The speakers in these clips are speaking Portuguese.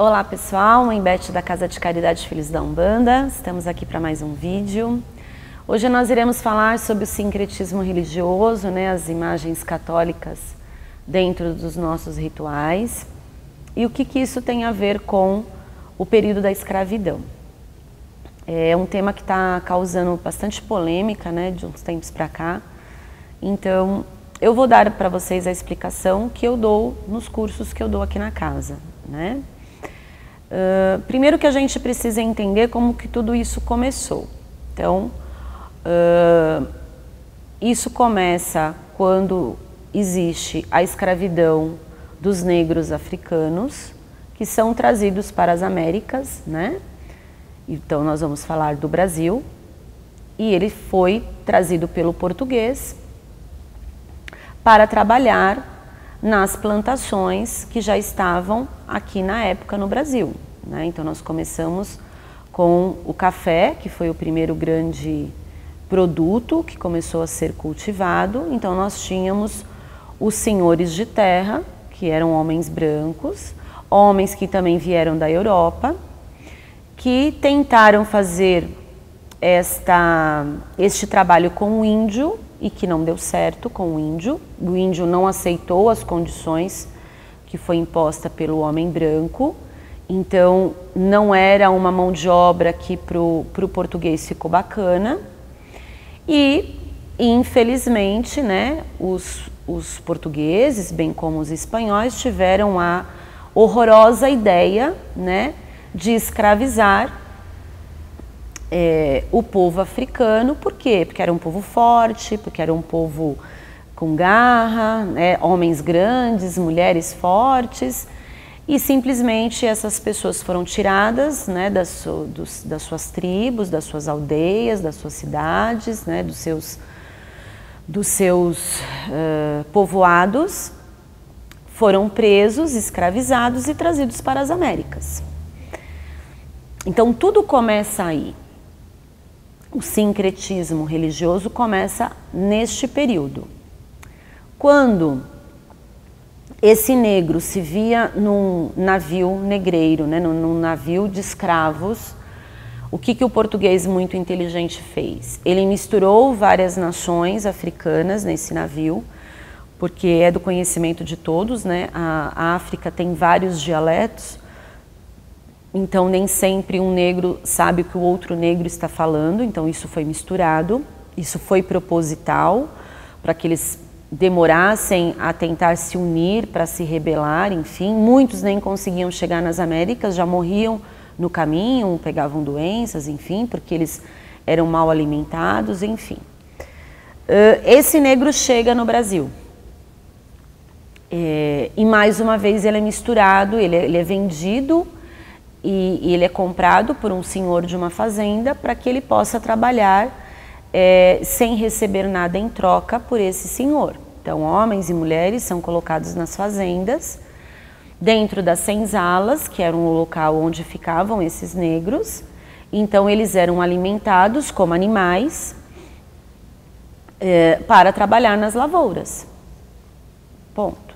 Olá pessoal, mãe Beth da Casa de Caridade Filhos da Umbanda, estamos aqui para mais um vídeo. Hoje nós iremos falar sobre o sincretismo religioso, as imagens católicas dentro dos nossos rituais e o que isso tem a ver com o período da escravidão. É um tema que está causando bastante polêmica, de uns tempos para cá, então eu vou dar para vocês a explicação que eu dou nos cursos que eu dou aqui na casa, primeiro que a gente precisa entender como que tudo isso começou. Então, isso começa quando existe a escravidão dos negros africanos, que são trazidos para as Américas, Então, nós vamos falar do Brasil, e ele foi trazido pelo português para trabalhar nas plantações que já estavam aqui na época no Brasil. Então nós começamos com o café, que foi o primeiro grande produto que começou a ser cultivado. Então nós tínhamos os senhores de terra, que eram homens brancos, homens que também vieram da Europa, que tentaram fazer este trabalho com o índio, e que não deu certo com o índio não aceitou as condições que foi imposta pelo homem branco, então não era uma mão de obra que para o português ficou bacana, e infelizmente os portugueses, bem como os espanhóis, tiveram a horrorosa ideia de escravizar o povo africano. Por quê? Porque era um povo forte, porque era um povo com garra, homens grandes, mulheres fortes, e simplesmente essas pessoas foram tiradas das suas tribos, das suas aldeias, das suas cidades, dos seus povoados, foram presos, escravizados e trazidos para as Américas. Então tudo começa aí. O sincretismo religioso começa neste período. Quando esse negro se via num navio negreiro, num navio de escravos, o que o português muito inteligente fez? Ele misturou várias nações africanas nesse navio, porque é do conhecimento de todos, A África tem vários dialetos, então nem sempre um negro sabe o que o outro negro está falando, então isso foi misturado, isso foi proposital, para que eles demorassem a tentar se unir, para se rebelar, enfim. Muitos nem conseguiam chegar nas Américas, já morriam no caminho, pegavam doenças, enfim, porque eles eram mal alimentados, enfim. Esse negro chega no Brasil. E mais uma vez ele é misturado, ele é vendido, e ele é comprado por um senhor de uma fazenda para que ele possa trabalhar sem receber nada em troca por esse senhor. Então, homens e mulheres são colocados nas fazendas, dentro das senzalas, que era um local onde ficavam esses negros. Então, eles eram alimentados como animais para trabalhar nas lavouras. Ponto.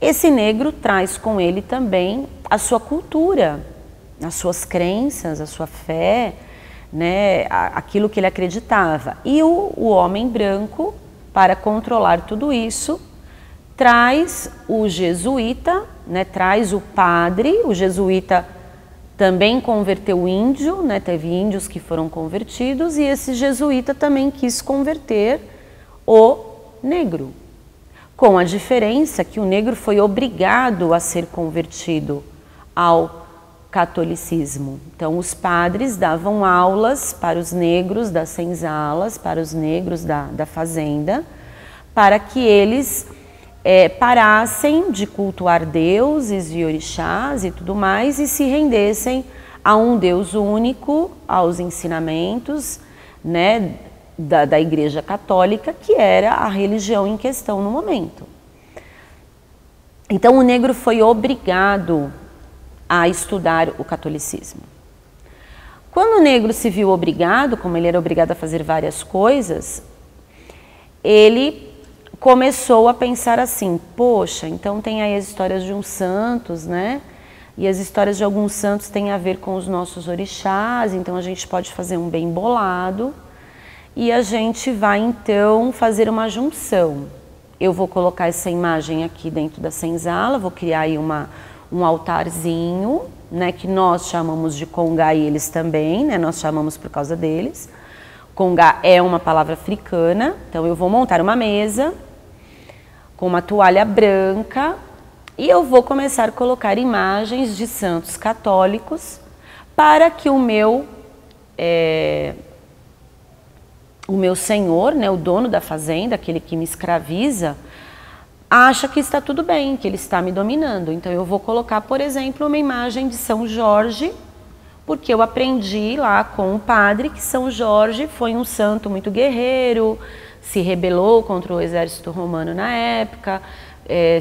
Esse negro traz com ele também a sua cultura, as suas crenças, a sua fé, aquilo que ele acreditava. E o homem branco, para controlar tudo isso, traz o jesuíta, traz o padre. O jesuíta também converteu o índio, teve índios que foram convertidos, e esse jesuíta também quis converter o negro. Com a diferença que o negro foi obrigado a ser convertido ao catolicismo. Então, os padres davam aulas para os negros das senzalas, para os negros da fazenda, para que eles parassem de cultuar deuses e orixás e tudo mais e se rendessem a um Deus único, aos ensinamentos, da Igreja Católica, que era a religião em questão no momento. Então o negro foi obrigado a estudar o catolicismo. Quando o negro se viu obrigado, como ele era obrigado a fazer várias coisas, ele começou a pensar assim: poxa, então tem aí as histórias de uns santos, E as histórias de alguns santos têm a ver com os nossos orixás, então a gente pode fazer um bem bolado e a gente vai então fazer uma junção. Eu vou colocar essa imagem aqui dentro da senzala, vou criar aí um altarzinho, né, que nós chamamos de congá e eles também, né, nós chamamos por causa deles. Congá é uma palavra africana, então eu vou montar uma mesa com uma toalha branca e eu vou começar a colocar imagens de santos católicos para que o meu senhor, né, o dono da fazenda, aquele que me escraviza, acha que está tudo bem, que ele está me dominando. Então eu vou colocar, por exemplo, uma imagem de São Jorge, porque eu aprendi lá com o padre que São Jorge foi um santo muito guerreiro, se rebelou contra o exército romano na época,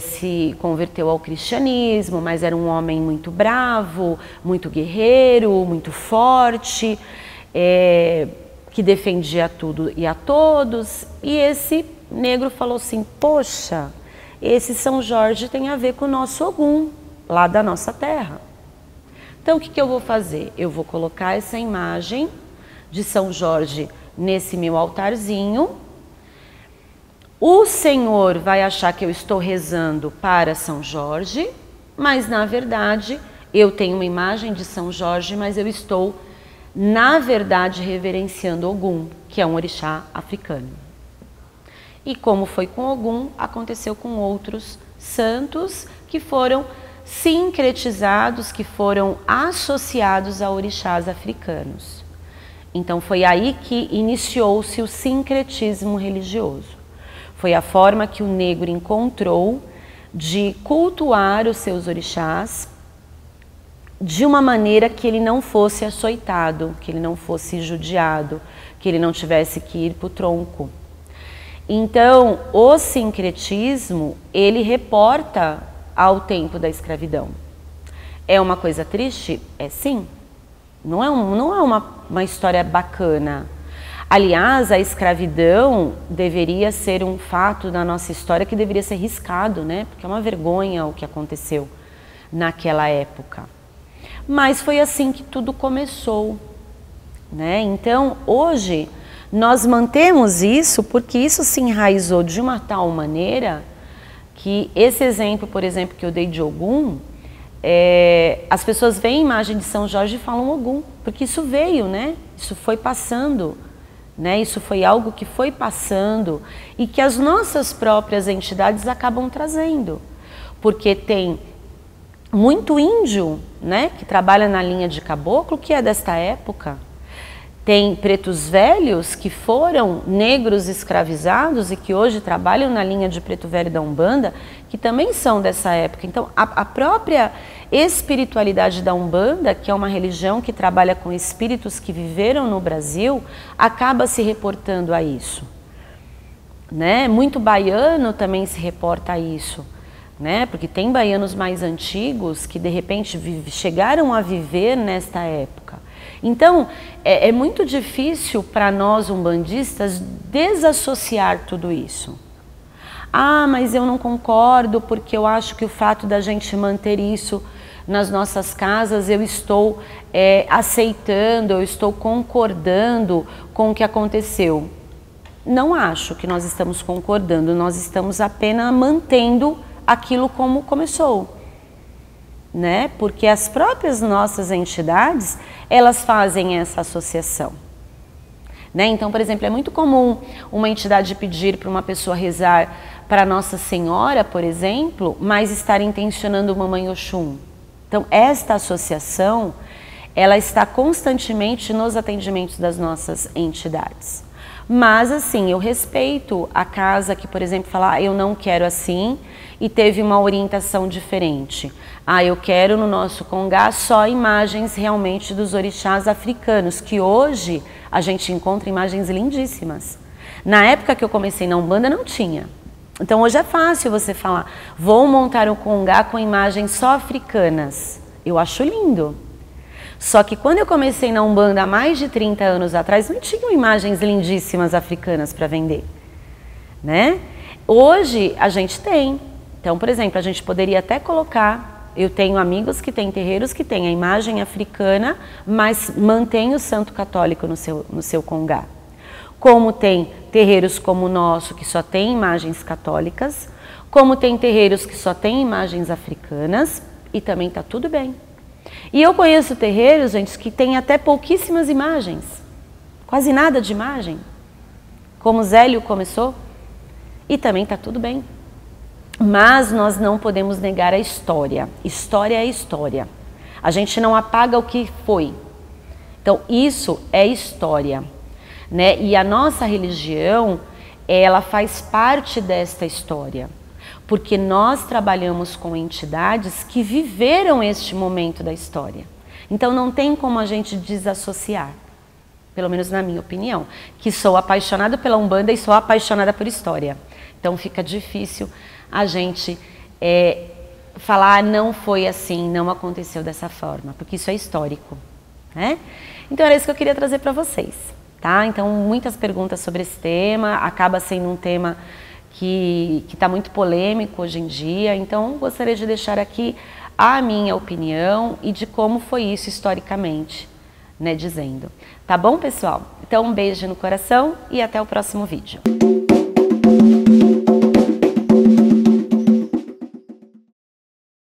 se converteu ao cristianismo, mas era um homem muito bravo, muito guerreiro, muito forte, que defendia tudo e a todos. E esse negro falou assim, poxa, esse São Jorge tem a ver com o nosso Ogum, lá da nossa terra. Então o que eu vou fazer? Eu vou colocar essa imagem de São Jorge nesse meu altarzinho. O Senhor vai achar que eu estou rezando para São Jorge, mas na verdade eu tenho uma imagem de São Jorge, mas eu estou, na verdade, reverenciando Ogum, que é um orixá africano. E como foi com Ogum, aconteceu com outros santos que foram sincretizados, que foram associados a orixás africanos. Então foi aí que iniciou-se o sincretismo religioso. Foi a forma que o negro encontrou de cultuar os seus orixás de uma maneira que ele não fosse açoitado, que ele não fosse judiado, que ele não tivesse que ir para o tronco. Então, o sincretismo, ele reporta ao tempo da escravidão. É uma coisa triste? É sim. Não é uma história bacana. Aliás, a escravidão deveria ser um fato da nossa história que deveria ser riscado, né? Porque é uma vergonha o que aconteceu naquela época. Mas foi assim que tudo começou, né? Então, hoje, nós mantemos isso porque isso se enraizou de uma tal maneira que esse exemplo, por exemplo, que eu dei de Ogum, as pessoas veem a imagem de São Jorge e falam Ogum, porque isso veio, né? Isso foi passando, né? Isso foi algo que foi passando e que as nossas próprias entidades acabam trazendo, porque tem muito índio, né, que trabalha na linha de caboclo, que é desta época. Tem pretos velhos que foram negros escravizados e que hoje trabalham na linha de preto velho da Umbanda, que também são dessa época. Então, a própria espiritualidade da Umbanda, que é uma religião que trabalha com espíritos que viveram no Brasil, acaba se reportando a isso, né? Muito baiano também se reporta a isso, né? Porque tem baianos mais antigos que de repente chegaram a viver nesta época. Então, é muito difícil para nós umbandistas desassociar tudo isso. Ah, mas eu não concordo porque eu acho que o fato da gente manter isso nas nossas casas, eu estou aceitando, eu estou concordando com o que aconteceu. Não acho que nós estamos concordando, nós estamos apenas mantendo aquilo como começou, né? Porque as próprias nossas entidades, elas fazem essa associação, né? Então, por exemplo, é muito comum uma entidade pedir para uma pessoa rezar para Nossa Senhora, por exemplo, mas estar intencionando Mamãe Oxum. Então, esta associação, ela está constantemente nos atendimentos das nossas entidades. Mas, assim, eu respeito a casa que, por exemplo, fala, eu não quero assim, e teve uma orientação diferente. Ah, eu quero no nosso congá só imagens realmente dos orixás africanos, que hoje a gente encontra imagens lindíssimas. Na época que eu comecei na Umbanda não tinha. Então hoje é fácil você falar, vou montar um congá com imagens só africanas. Eu acho lindo. Só que quando eu comecei na Umbanda há mais de 30 anos atrás, não tinham imagens lindíssimas africanas para vender, né? Hoje a gente tem. Então, por exemplo, a gente poderia até colocar Eu tenho amigos que têm terreiros que têm a imagem africana, mas mantém o santo católico no seu congá. Como tem terreiros como o nosso, que só tem imagens católicas, como tem terreiros que só tem imagens africanas, e também está tudo bem. E eu conheço terreiros, gente, que tem até pouquíssimas imagens, quase nada de imagem, como Zélio começou, e também está tudo bem. Mas nós não podemos negar a história. História é história. A gente não apaga o que foi. Então, isso é história, né? E a nossa religião, ela faz parte desta história. Porque nós trabalhamos com entidades que viveram este momento da história. Então, não tem como a gente desassociar. Pelo menos na minha opinião. Que sou apaixonada pela Umbanda e sou apaixonada por história. Então, fica difícil a gente falar, não foi assim, não aconteceu dessa forma, porque isso é histórico, né? Então era isso que eu queria trazer para vocês, tá? Então muitas perguntas sobre esse tema, acaba sendo um tema que está muito polêmico hoje em dia, então gostaria de deixar aqui a minha opinião e de como foi isso historicamente, né, dizendo. Tá bom, pessoal? Então um beijo no coração e até o próximo vídeo.